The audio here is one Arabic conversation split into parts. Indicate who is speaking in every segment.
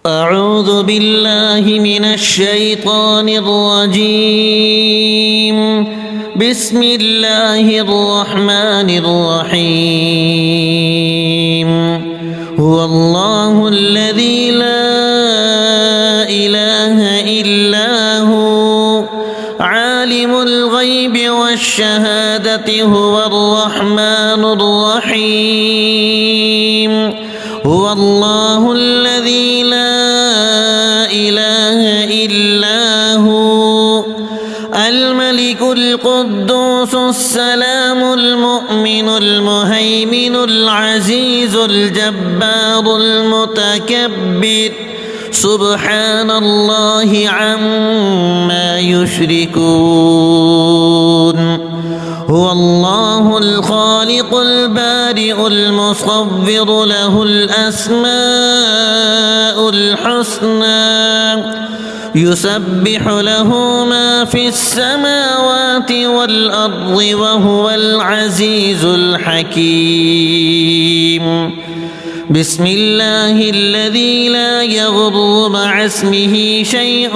Speaker 1: أعوذ بالله من الشيطان الرجيم. بسم الله الرحمن الرحيم. هو الله الذي لا إله إلا هو عالم الغيب والشهادة هو الرحمن الرحيم. هو الله الذي لا إله إلا هو الملك القدوس السلام المؤمن المهيمن العزيز الجبار المتكبر سبحان الله عما يشركون. هو الله الخالق البارئ المصور له الأسماء الحسنى يسبح له ما في السماوات والأرض وهو العزيز الحكيم. بسم الله الذي لا يضر مع اسمه شيء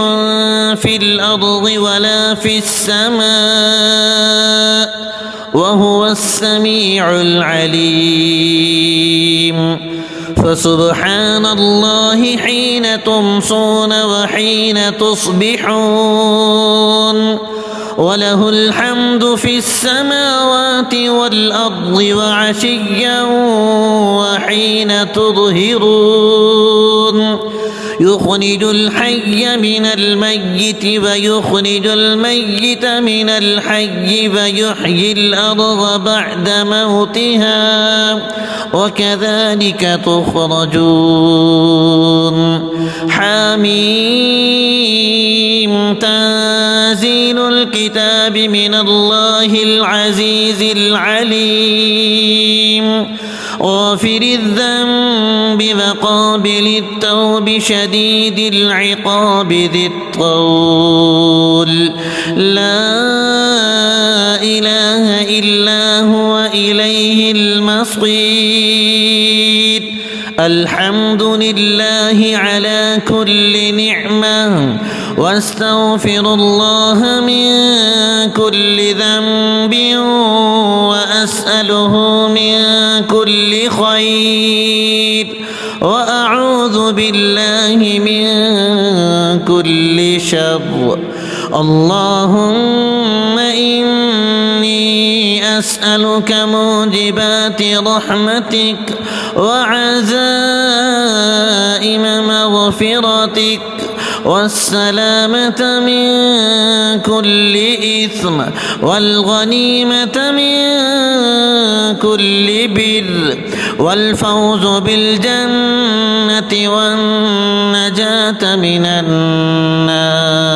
Speaker 1: في الأرض ولا في السماء وهو السميع العليم. فسبحان الله حين تمسون وحين تصبحون وله الحمد في السماوات والأرض وعشيا وحين تظهرون. يخرج الحي من الميت ويخرج الميت من الحي ويحيي الأرض بعد موتها وكذلك تخرجون. حميم تنزيل الكتاب من الله العزيز العليم. غافر الذنب وقابل التوب شديد العقاب ذي الطول لا إله إلا هو إليه المصير. الحمد لله على كل نعمة واستغفر الله من كل ذنب وأسأله من كل خير وأعوذ بالله من كل شر. اللهم إني أسألك موجبات رحمتك وعزائم مغفرتك والسلامة من كل إثم والغنيمة من كل بر والفوز بالجنة والنجاة من النار.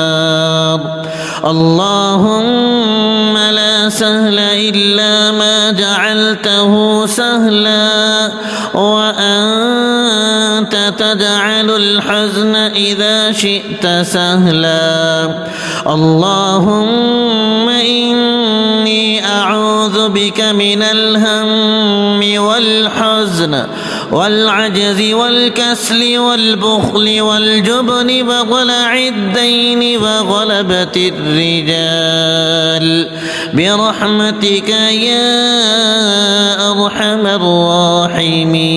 Speaker 1: اللهم لا سهل إلا ما جعلته سهلا وأنت تجعل الحزن إذا شئت سهلا. اللهم إني أعوذ بك من الهم والحزن والعجز والكسل والبخل والجبن وضلع الدين وغلبة الرجال برحمتك يا أرحم الراحمين.